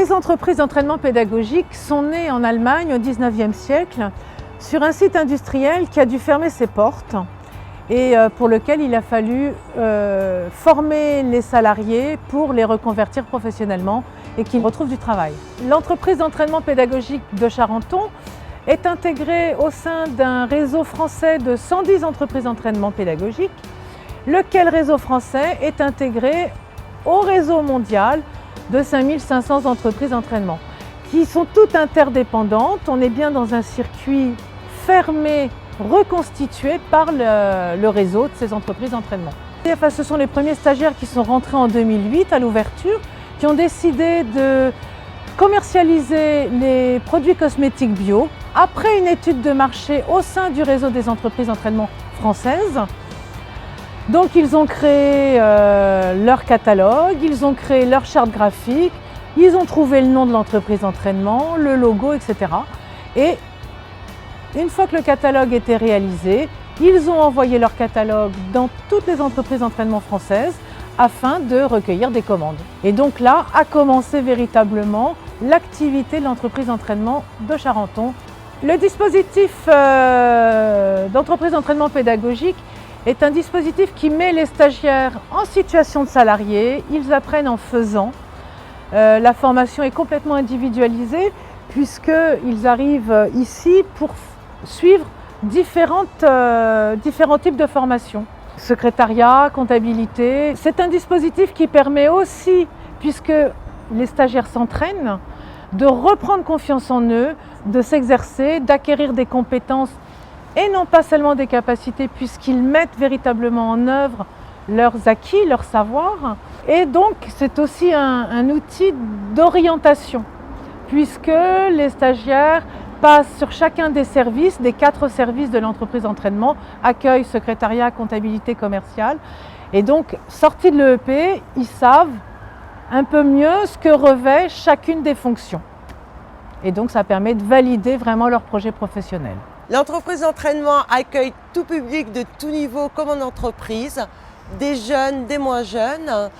Les entreprises d'entraînement pédagogique sont nées en Allemagne au XIXe siècle sur un site industriel qui a dû fermer ses portes et pour lequel il a fallu former les salariés pour les reconvertir professionnellement et qu'ils retrouvent du travail. L'entreprise d'entraînement pédagogique de Charenton est intégrée au sein d'un réseau français de 110 entreprises d'entraînement pédagogique, lequel réseau français est intégré au réseau mondial de 5500 entreprises d'entraînement, qui sont toutes interdépendantes. On est bien dans un circuit fermé, reconstitué par le réseau de ces entreprises d'entraînement. Ce sont les premiers stagiaires qui sont rentrés en 2008 à l'ouverture, qui ont décidé de commercialiser les produits cosmétiques bio après une étude de marché au sein du réseau des entreprises d'entraînement françaises. Donc ils ont créé leur catalogue, ils ont créé leur charte graphique, ils ont trouvé le nom de l'entreprise d'entraînement, le logo, etc. Et une fois que le catalogue était réalisé, ils ont envoyé leur catalogue dans toutes les entreprises d'entraînement françaises afin de recueillir des commandes. Et donc là a commencé véritablement l'activité de l'entreprise d'entraînement de Charenton. Le dispositif d'entreprise d'entraînement pédagogique est un dispositif qui met les stagiaires en situation de salariés. Ils apprennent en faisant. La formation est complètement individualisée puisqu'ils arrivent ici pour suivre différents types de formations. Secrétariat, comptabilité. C'est un dispositif qui permet aussi, puisque les stagiaires s'entraînent, de reprendre confiance en eux, de s'exercer, d'acquérir des compétences et non pas seulement des capacités, puisqu'ils mettent véritablement en œuvre leurs acquis, leurs savoirs. Et donc c'est aussi un outil d'orientation, puisque les stagiaires passent sur chacun des services, des 4 services de l'entreprise d'entraînement, accueil, secrétariat, comptabilité, commerciale. Et donc, sortis de l'EEP, ils savent un peu mieux ce que revêt chacune des fonctions. Et donc, ça permet de valider vraiment leur projet professionnel. L'entreprise d'entraînement accueille tout public de tout niveau comme en entreprise, des jeunes, des moins jeunes,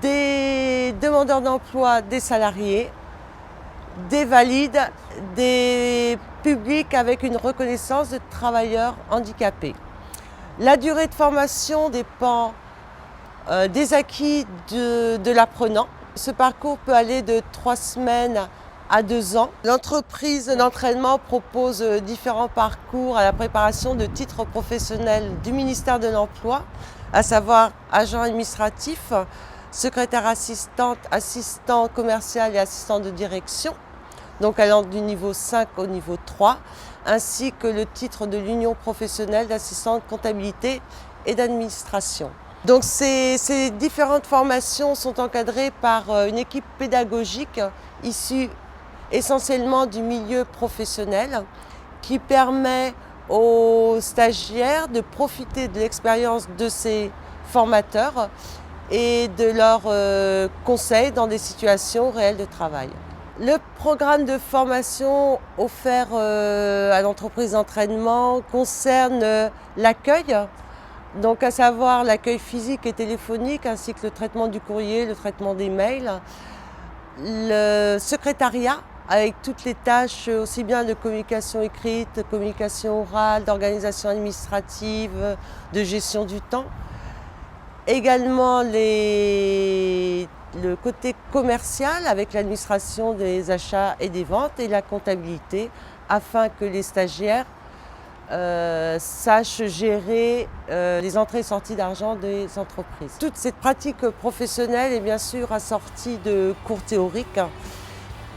des demandeurs d'emploi, des salariés, des valides, des publics avec une reconnaissance de travailleurs handicapés. La durée de formation dépend des acquis de l'apprenant. Ce parcours peut aller de 3 semaines à 2 ans. L'entreprise d'entraînement propose différents parcours à la préparation de titres professionnels du ministère de l'Emploi, à savoir agent administratif, secrétaire assistante, assistant commercial et assistant de direction, donc allant du niveau 5 au niveau 3, ainsi que le titre de l'union professionnelle d'assistant de comptabilité et d'administration. Donc ces différentes formations sont encadrées par une équipe pédagogique issue essentiellement du milieu professionnel qui permet aux stagiaires de profiter de l'expérience de ces formateurs et de leurs conseils dans des situations réelles de travail. Le programme de formation offert à l'entreprise d'entraînement concerne l'accueil, donc à savoir l'accueil physique et téléphonique ainsi que le traitement du courrier, le traitement des mails, le secrétariat avec toutes les tâches aussi bien de communication écrite, de communication orale, d'organisation administrative, de gestion du temps. Également le côté commercial avec l'administration des achats et des ventes et la comptabilité afin que les stagiaires sachent gérer les entrées et sorties d'argent des entreprises. Toute cette pratique professionnelle est bien sûr assortie de cours théoriques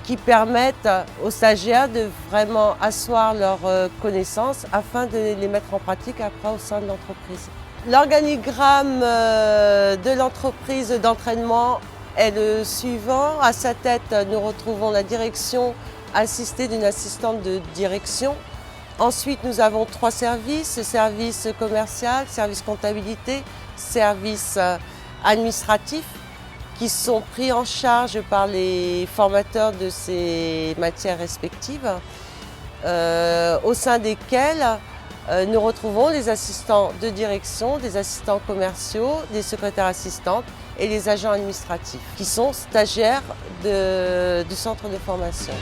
qui permettent aux stagiaires de vraiment asseoir leurs connaissances afin de les mettre en pratique après au sein de l'entreprise. L'organigramme de l'entreprise d'entraînement est le suivant. À sa tête, nous retrouvons la direction assistée d'une assistante de direction. Ensuite, nous avons 3 services, service commercial, service comptabilité, service administratif, qui sont pris en charge par les formateurs de ces matières respectives, au sein desquels nous retrouvons des assistants de direction, des assistants commerciaux, des secrétaires assistantes et les agents administratifs qui sont stagiaires du centre de formation.